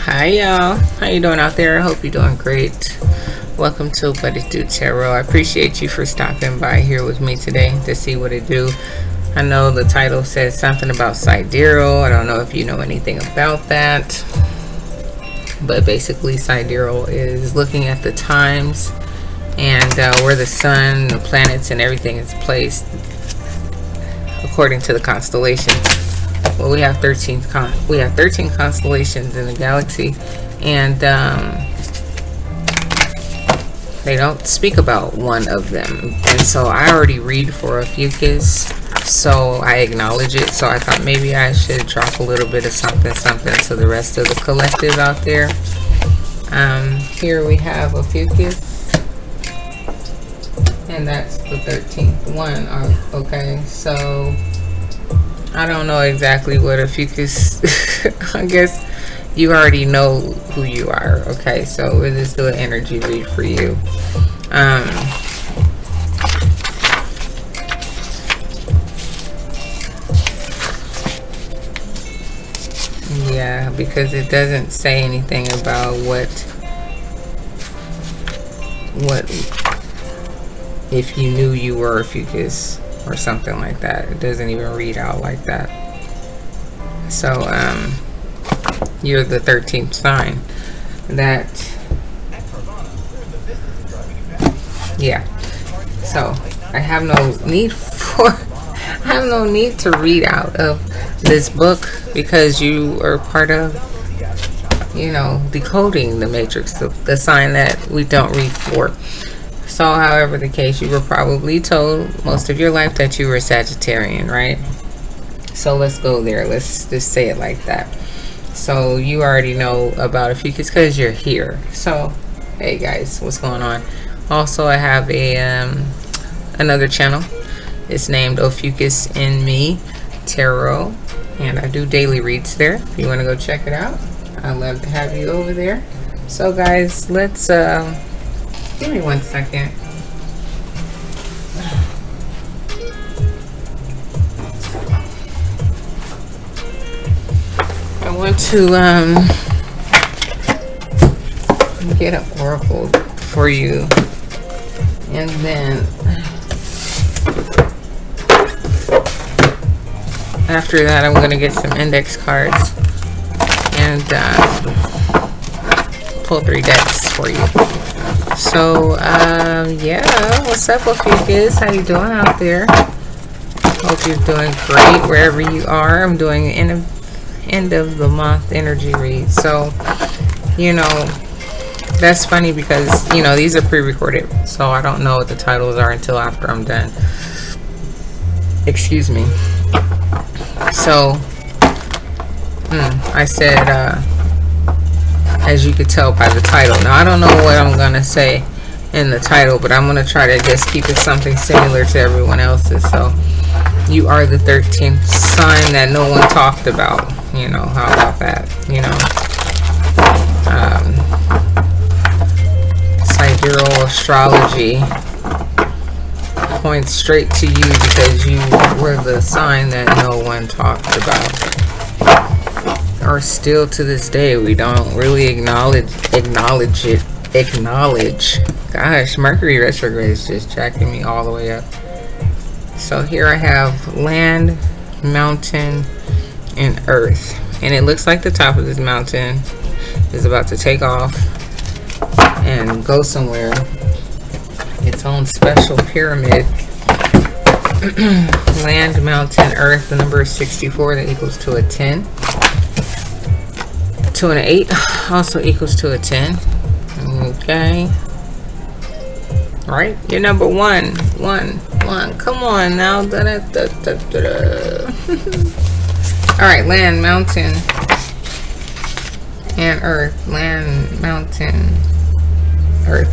Hi y'all, how you doing out there? I hope you're doing great. Welcome to What It Do Tarot. I appreciate you for stopping by here with me today to see what it do. I know the title says something about sidereal. I don't know if you know anything about that, but basically sidereal is looking at the times and where the sun, the planets, and everything is placed according to the constellations. Well, we have 13 constellations in the galaxy, and they don't speak about one of them. And so I already read for Ophiuchus, so I acknowledge it. So I thought maybe I should drop a little bit of something to the rest of the collective out there. Here we have Ophiuchus, and that's the 13th one. Okay, so I don't know exactly what Ophiuchus I guess you already know who you are. Okay, so we'll just do an energy read for you. Yeah, because it doesn't say anything about what if you knew you were Ophiuchus or something like that. It doesn't even read out like that. So you're the 13th sign. That, yeah. So I have no need to read out of this book, because you are part of, you know, decoding the matrix, the sign that we don't read for. So however the case, you were probably told most of your life that you were Sagittarian, right? So let's go there. Let's just say it like that. So you already know about Ophiuchus because you're here. So hey guys, what's going on? Also, I have a another channel. It's named Ophiuchus and Me Tarot, and I do daily reads there. If you want to go check it out, I'd love to have you over there. So guys, let's give me 1 second. I want to get an oracle for you, and then after that I'm going to get some index cards and pull 3 decks for you. So yeah, what's up, Ophiuchus? How you doing out there? Hope you're doing great wherever you are. I'm doing end of the month energy read. So, you know, that's funny because, you know, these are pre-recorded, so I don't know what the titles are until after I'm done. Excuse me. So I said as you could tell by the title. Now I don't know what I'm gonna say in the title, but I'm gonna try to just keep it something similar to everyone else's. So you are the 13th sign that no one talked about. You know, how about that? You know, sidereal astrology points straight to you because you were the sign that no one talked about. Or still to this day, we don't really acknowledge it. Gosh, Mercury retrograde is just jacking me all the way up. So here I have land, mountain, and earth, and it looks like the top of this mountain is about to take off and go somewhere. Its own special pyramid. Land, mountain, earth. The number is 64. That equals to a 10. 2 and an 8 also equals to a 10. Okay. Right? You're number 1. 1. Come on now. Alright, land, mountain, and earth. Land, mountain, earth.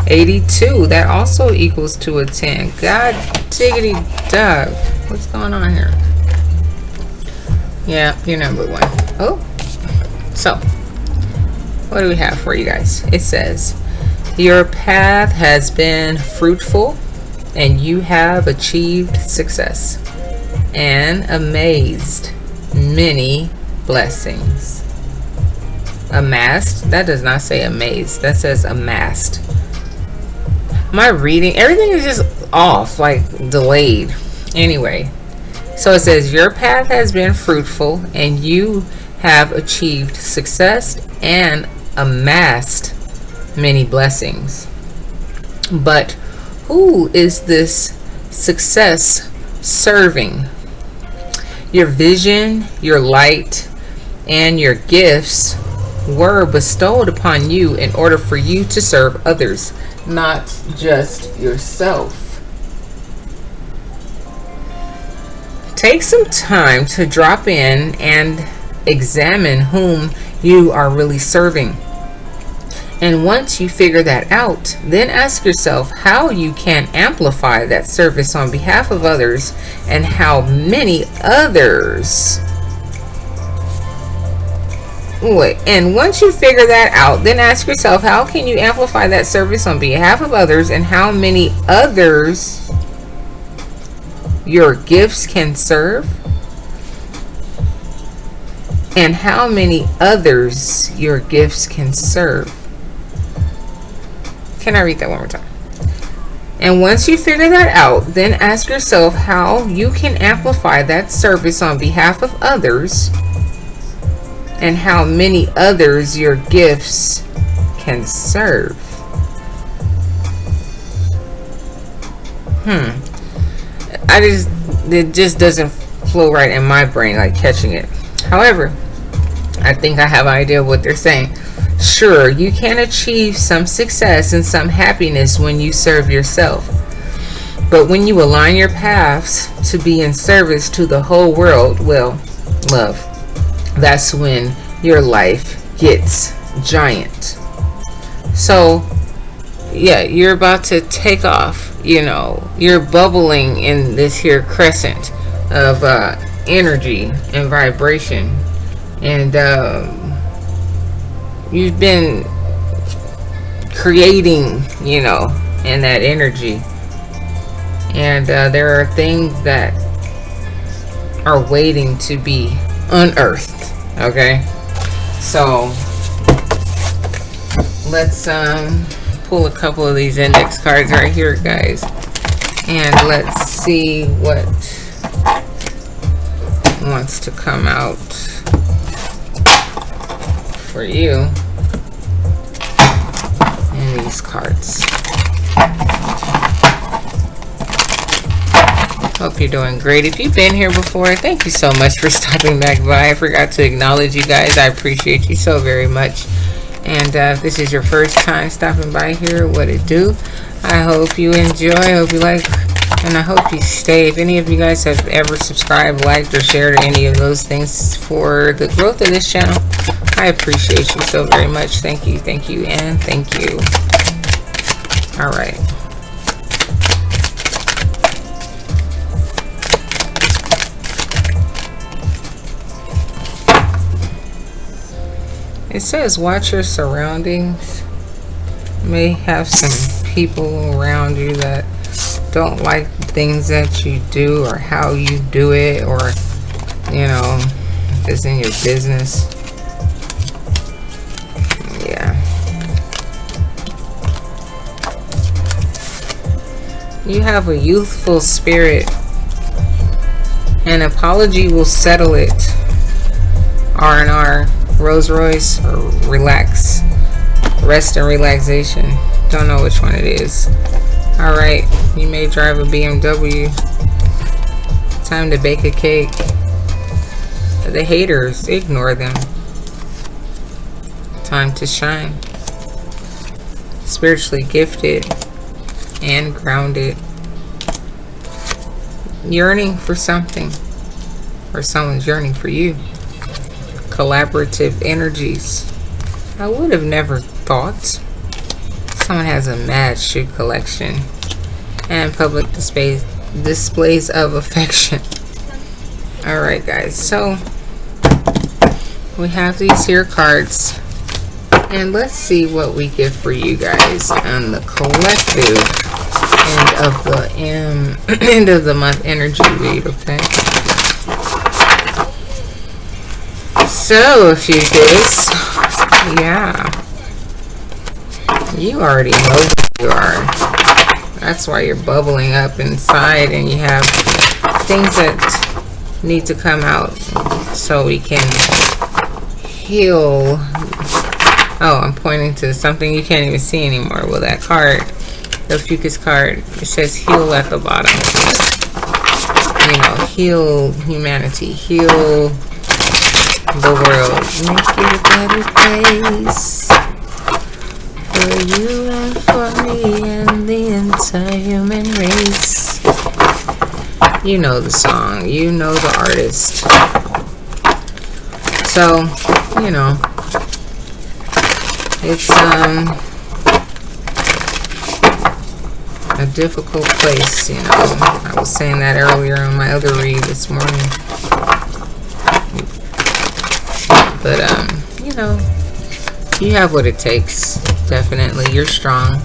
82. That also equals to a 10. God diggity dog. What's going on here? Yeah, you're number 1. Oh. So, what do we have for you guys? It says, your path has been fruitful and you have achieved success and amazed many blessings. amassed. That does not say amazed. That says amassed. My reading, everything is just off, like delayed. Anyway, so it says your path has been fruitful and you have achieved success and amassed many blessings. But who is this success serving? Your vision, your light, and your gifts were bestowed upon you in order for you to serve others, not just yourself. Take some time to drop in and examine whom you are really serving. And once you figure that out, then ask yourself how you can amplify that service on behalf of others and how many others. And once you figure that out, then ask yourself how can you amplify that service on behalf of others and how many others your gifts can serve. And how many others your gifts can serve. Can I read that one more time? And once you figure that out, then ask yourself how you can amplify that service on behalf of others and how many others your gifts can serve. It just doesn't flow right in my brain, like catching it. However, I think I have an idea of what they're saying. Sure, you can achieve some success and some happiness when you serve yourself. But when you align your paths to be in service to the whole world, well, love, that's when your life gets giant. So, yeah, you're about to take off, you know. You're bubbling in this here crescent of energy and vibration. And, you've been creating, you know, in that energy. And there are things that are waiting to be unearthed. Okay? So, let's pull a couple of these index cards right here, guys. And let's see what wants to come out for you in these cards. Hope you're doing great. If you've been here before, thank you so much for stopping back by. I forgot to acknowledge you guys. I appreciate you so very much. And if this is your first time stopping by here, what it do? I hope you enjoy. I hope you like, and I hope you stay. If any of you guys have ever subscribed, liked, or shared any of those things for the growth of this channel, I appreciate you so very much. Thank you, and thank you. All right. It says watch your surroundings. You may have some people around you that don't like things that you do or how you do it, or, you know, if it's in your business. Yeah. You have a youthful spirit. An apology will settle it. R&R, Rolls Royce, or relax. Rest and relaxation. Don't know which one it is. Alright, you may drive a BMW. Time to bake a cake. The haters, ignore them. Time to shine. Spiritually gifted and grounded. Yearning for something, or someone's yearning for you. Collaborative energies. I would have never thought. Someone has a mad shoe collection. And public displays of affection. Alright, guys, so we have these here cards, and let's see what we get for you guys on the collective end of the month energy read. Okay, so Ophiuchus, Yeah. You already know who you are. That's why you're bubbling up inside, and you have things that need to come out so we can heal. Oh, I'm pointing to something you can't even see anymore. Well, that card, the Ophiuchus card, it says heal at the bottom. You know, heal humanity, heal the world, make it a better place for you and for me and the entire human race. You know the song, you know the artist. So, you know, it's a difficult place, you know. I was saying that earlier on my other read this morning. But you know, you have what it takes. Definitely, you're strong,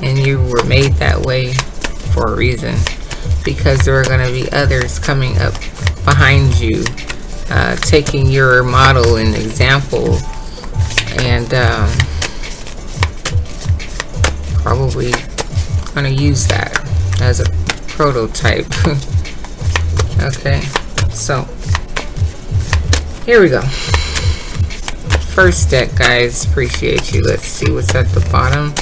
and you were made that way for a reason, because there are going to be others coming up behind you, taking your model and example, and probably going to use that as a prototype. Okay, so here we go. First deck, guys. Appreciate you. Let's see what's at the bottom,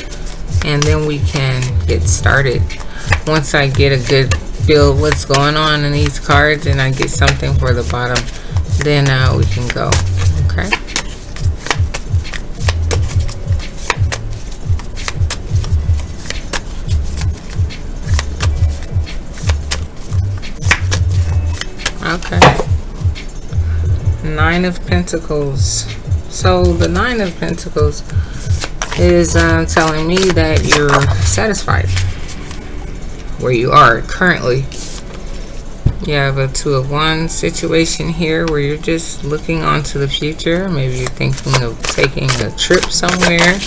and then we can get started. Once I get a good feel of what's going on in these cards and I get something for the bottom, then we can go. Okay. Okay. Nine of Pentacles. So the Nine of Pentacles is telling me that you're satisfied where you are currently. You have a Two of Wands situation here where you're just looking onto the future. Maybe you're thinking of taking a trip somewhere,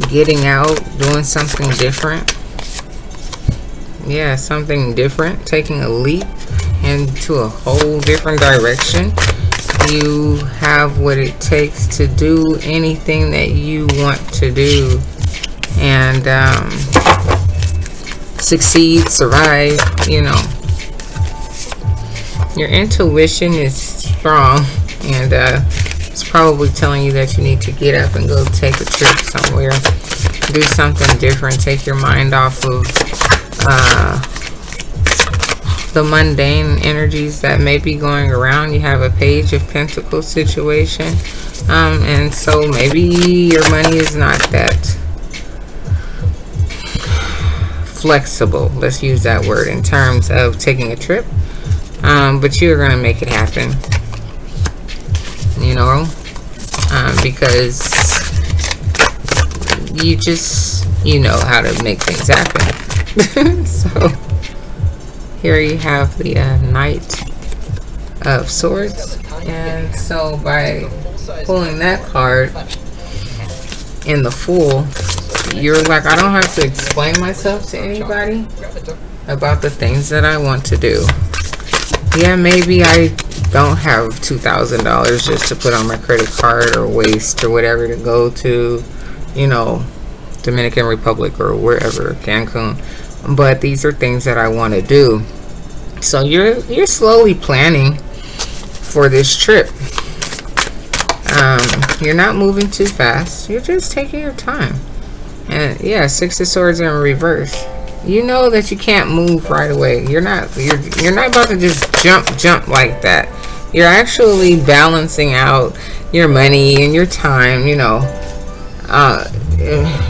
getting out, doing something different. Yeah, something different, taking a leap into a whole different direction. You have what it takes to do anything that you want to do, and succeed, survive. You know, your intuition is strong, and it's probably telling you that you need to get up and go take a trip somewhere, do something different, take your mind off of the mundane energies that may be going around. You have a Page of Pentacles situation, and so maybe your money is not that flexible, let's use that word, in terms of taking a trip, but you're gonna make it happen, you know, because you know how to make things happen. So here you have the Knight of Swords, and so by pulling that card in the Fool, you're like, I don't have to explain myself to anybody about the things that I want to do. Yeah, maybe I don't have $2,000 just to put on my credit card or waste or whatever to go to, you know, Dominican Republic or wherever, Cancun. But these are things that I want to do. So you're slowly planning for this trip. You're not moving too fast. You're just taking your time. And yeah, Six of Swords in reverse. You know that you can't move right away. You're not about to just jump like that. You're actually balancing out your money and your time, you know.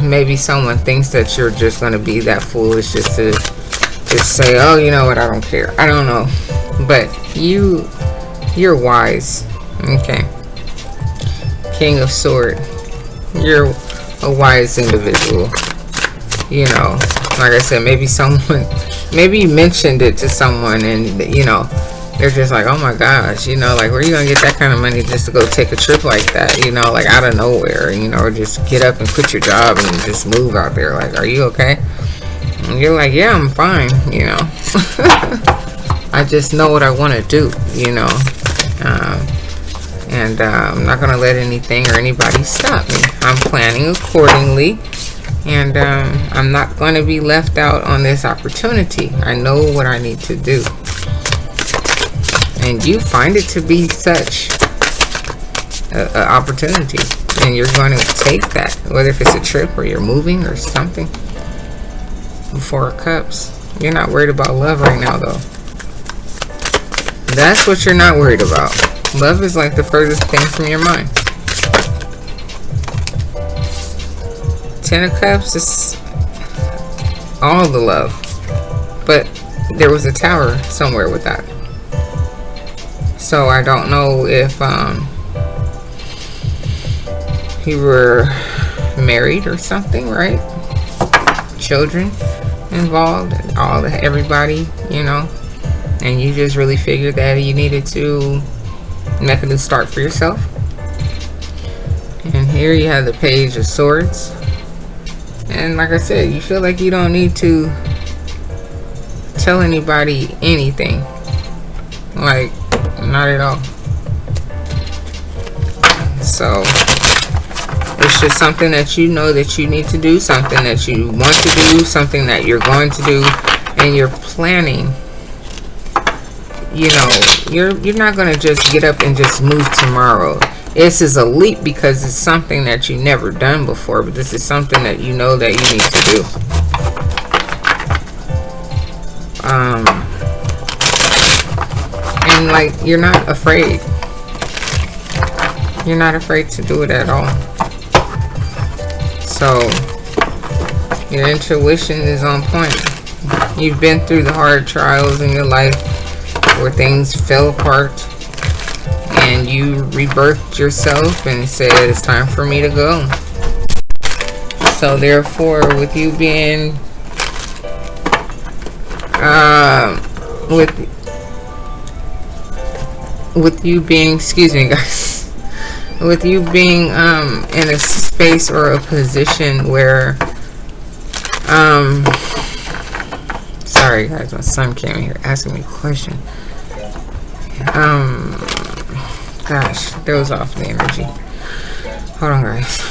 Maybe someone thinks that you're just going to be that foolish just to just say, oh, you know what, I don't care. I don't know. But you're wise. Okay. King of Swords. You're a wise individual. You know, like I said, maybe you mentioned it to someone, and you know, they're just like, oh my gosh, you know, like, where are you gonna get that kind of money just to go take a trip like that, you know, like out of nowhere, you know, or just get up and quit your job and just move out there? Like, are you okay? And you're like, yeah, I'm fine, you know. I just know what I want to do, you know. And I'm not going to let anything or anybody stop me. I'm planning accordingly. And I'm not going to be left out on this opportunity. I know what I need to do. And you find it to be such an opportunity. And you're going to take that. Whether if it's a trip or you're moving or something. Four of Cups. You're not worried about love right now, though. That's what you're not worried about. Love is like the furthest thing from your mind. Ten of Cups is all the love. But there was a tower somewhere with that. So I don't know if you were married or something, right? Children involved, everybody, you know. And you just really figured that you needed to make a new start for yourself. And here you have the Page of Swords. And like I said, you feel like you don't need to tell anybody anything. Like, not at all. So, it's just something that you know that you need to do, something that you want to do, something that you're going to do, and you're planning. You know, you're not going to just get up and just move tomorrow. This is a leap because it's something that you've never done before, but this is something that you know that you need to do. And like, you're not afraid. You're not afraid to do it at all. So, your intuition is on point. You've been through the hard trials in your life where things fell apart, and you rebirthed yourself and said, it's time for me to go. So therefore, with you being with you being, excuse me guys, with you being in a space or a position where sorry guys, my son came in here asking me a question. Gosh, throws off the energy. Hold on guys.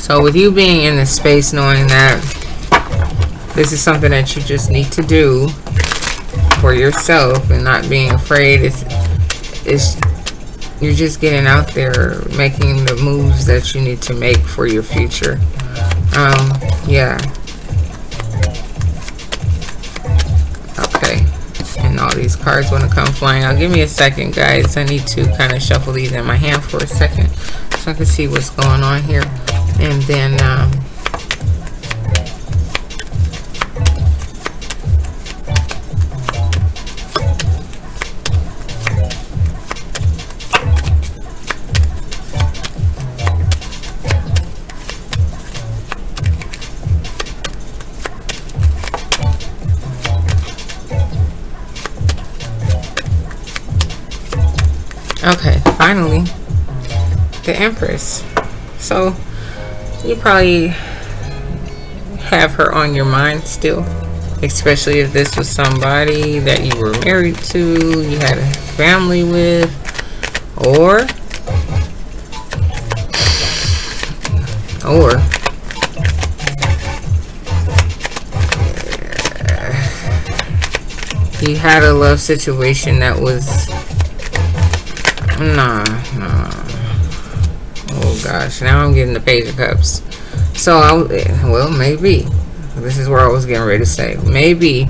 So with you being in this space, knowing that this is something that you just need to do for yourself and not being afraid, it's you're just getting out there, making the moves that you need to make for your future. Yeah. Okay. And all these cards want to come flying out. Give me a second, guys. I need to kind of shuffle these in my hand for a second so I can see what's going on here. And then, okay, finally, the Empress. So, you probably have her on your mind still, especially if this was somebody that you were married to, you had a family with, or you had a love situation that was nah. Oh gosh, now I'm getting the Page of Cups. So well, maybe this is where I was getting ready to say, maybe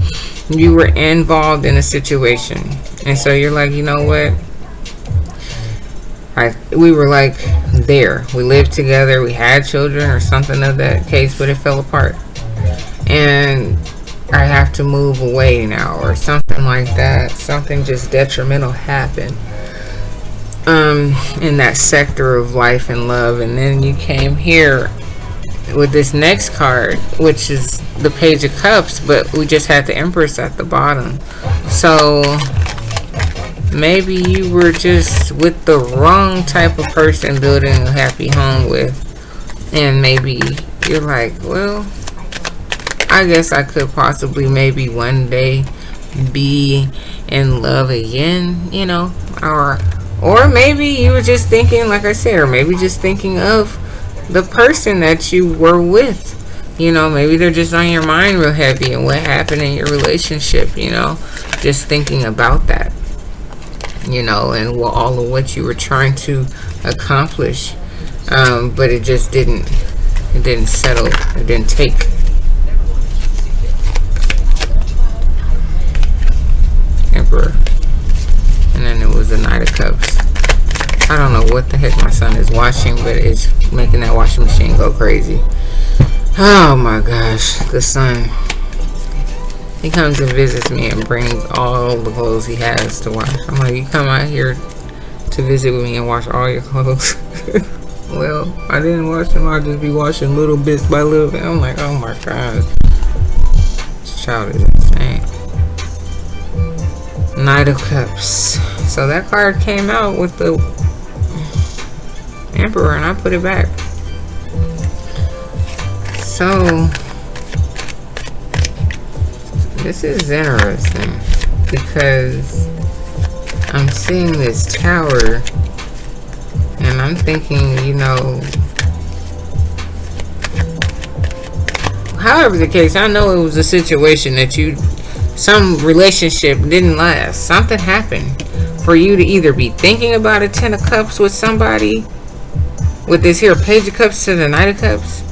you were involved in a situation, and so you're like, you know what, we were like there, we lived together, we had children or something of that case, but it fell apart, and I have to move away now or something like that. Something just detrimental happened in that sector of life and love. And then you came here with this next card, which is the Page of Cups, but we just had the Empress at the bottom. So maybe you were just with the wrong type of person building a happy home with, and maybe you're like, well, I guess I could possibly maybe one day be in love again, you know, or maybe you were just thinking, like I said, or maybe just thinking of the person that you were with. You know, maybe they're just on your mind real heavy and what happened in your relationship, you know, just thinking about that, you know, and all of what you were trying to accomplish, but it just didn't settle, it didn't take. Emperor. And then it was the Knight of Cups. I don't know what the heck my son is watching, but it's making that washing machine go crazy. Oh my gosh, the sun. He comes and visits me and brings all the clothes he has to wash. I'm like, you come out here to visit with me and wash all your clothes? Well, I didn't wash them. I'll just be washing little bits by little bit. I'm like, oh my god. This child is insane. Knight of Cups. So that card came out with the Emperor, and I put it back. So this is interesting because I'm seeing this tower and I'm thinking, you know, however the case, I know it was a situation that some relationship didn't last. Something happened for you to either be thinking about a 10 of Cups with somebody with this here Page of Cups to the Knight of Cups,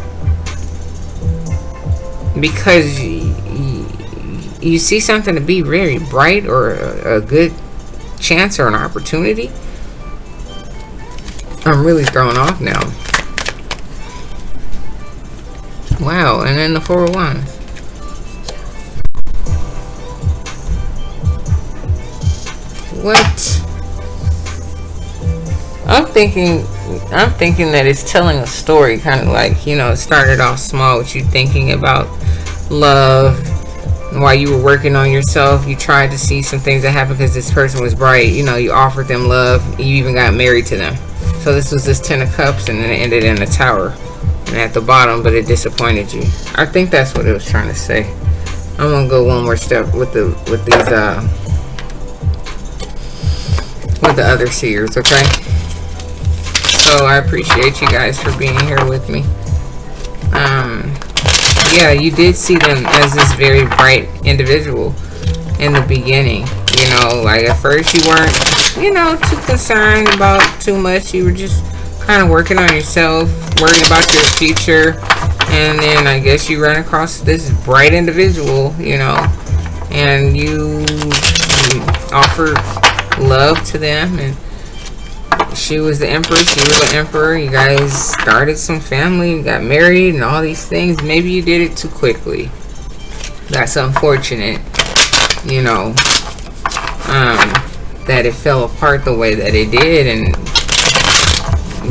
because you see something to be very bright or a good chance or an opportunity. I'm really thrown off now. Wow, and then the Four of Wands. What? I'm thinking that it's telling a story, kind of like, you know, it started off small with you thinking about love. While you were working on yourself, you tried to see some things that happened because this person was bright. You know, you offered them love. You even got married to them. So this was this 10 of Cups, and then it ended in a tower and at the bottom, but it disappointed you. I think that's what it was trying to say. I'm gonna go one more step with the other seers, okay? So I appreciate you guys for being here with me. Yeah, you did see them as this very bright individual in the beginning. You know, like at first you weren't, you know, too concerned about too much. You were just kind of working on yourself, worrying about your future. And then I guess you run across this bright individual, you know, and you offered love to them, and she was the Empress, he was the Emperor. You guys started some family, you got married and all these things. Maybe you did it too quickly. That's unfortunate, you know, that it fell apart the way that it did, and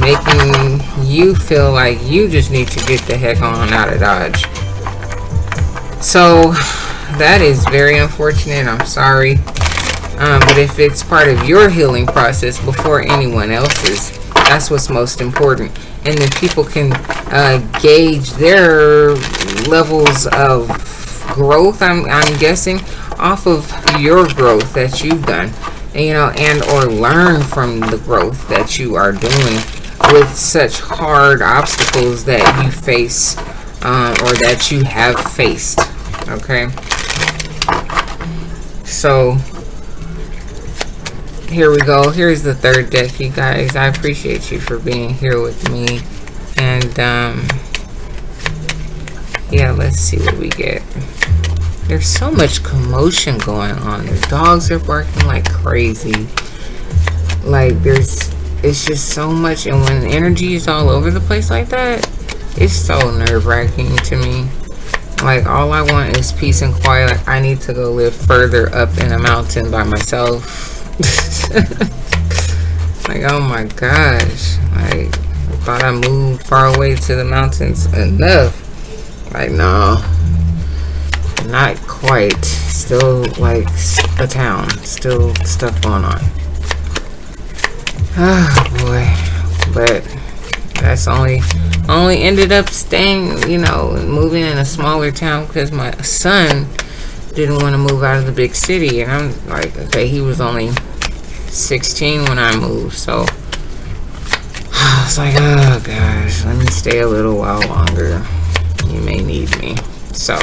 making you feel like you just need to get the heck on out of Dodge. So that is very unfortunate. I'm sorry. But if it's part of your healing process before anyone else's, that's what's most important. And then people can gauge their levels of growth, I'm guessing, off of your growth that you've done. And, you know, and or learn from the growth that you are doing with such hard obstacles that you face, or that you have faced. Okay? So here we go. Here's the third deck, you guys. I appreciate you for being here with me. And yeah, let's see what we get. There's so much commotion going on. The dogs are barking like crazy. Like it's just so much, and when energy is all over the place like that, it's so nerve-wracking to me. Like, all I want is peace and quiet. Like, I need to go live further up in a mountain by myself. Like, oh my gosh, like, I thought I moved far away to the mountains enough. Like, no, not quite. Still like a town, still stuff going on. Oh boy. But that's only ended up staying, you know, moving in a smaller town because my son didn't want to move out of the big city. And I'm like, okay, he was only 16 when I moved, so I was like, oh gosh, let me stay a little while longer. You may need me. So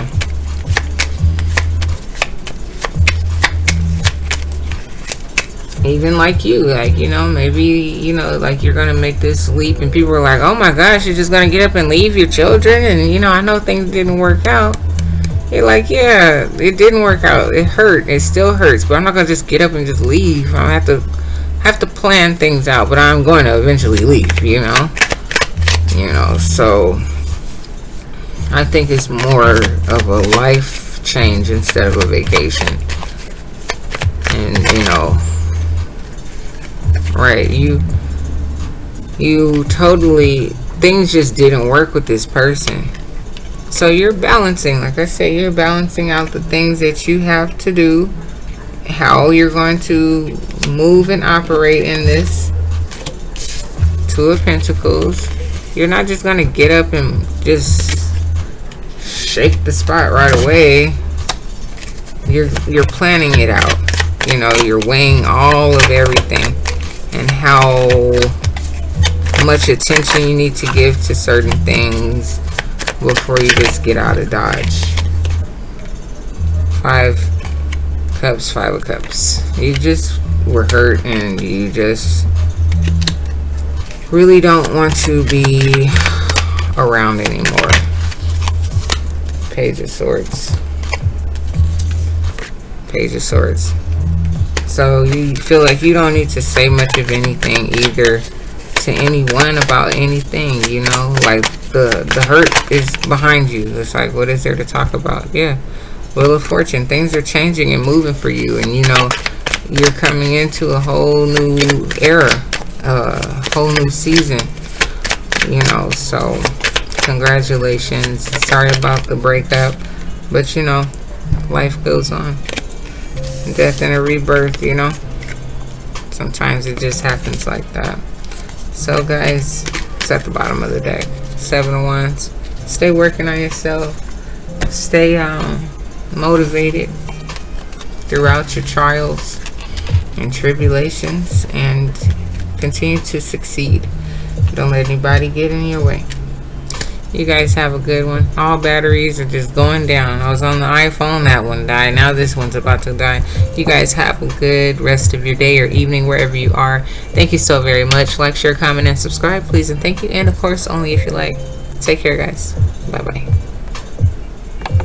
even like you, like, you know, maybe, you know, like you're gonna make this leap and people are like, oh my gosh, you're just gonna get up and leave your children, and you know, I know things didn't work out. You're like, yeah, it didn't work out, it hurt, it still hurts, but I'm not gonna just get up and just leave. I have to plan things out, but I'm going to eventually leave, you know. So I think it's more of a life change instead of a vacation. And you know, right, you totally, things just didn't work with this person. So you're balancing, like I said, you're balancing out the things that you have to do, how you're going to move and operate in this Two of Pentacles. You're not just going to get up and just shake the spot right away. You're planning it out. You know, you're weighing all of everything and how much attention you need to give to certain things before you just get out of Dodge. 5 Cups, 5 of Cups. You just were hurt and you just really don't want to be around anymore. Page of Swords. Page of Swords. So you feel like you don't need to say much of anything either to anyone about anything, you know, like the hurt is behind you. It's like, what is there to talk about? Yeah, Wheel of Fortune. Things are changing and moving for you, and you know, you're coming into a whole new era, a whole new season, you know. So congratulations. Sorry about the breakup, but you know, life goes on. Death and a rebirth, you know. Sometimes it just happens like that. So guys, it's at the bottom of the deck. 7 of Wands. Stay working on yourself. Stay motivated throughout your trials and tribulations, and continue to succeed. Don't let anybody get in your way. You guys have a good one. All batteries are just going down. I was on the iPhone, that one died. Now this one's about to die. You guys have a good rest of your day or evening wherever you are. Thank you so very much. Like, share, comment, and subscribe, please, and thank you. And of course, only if you like. Take care, guys. Bye-bye.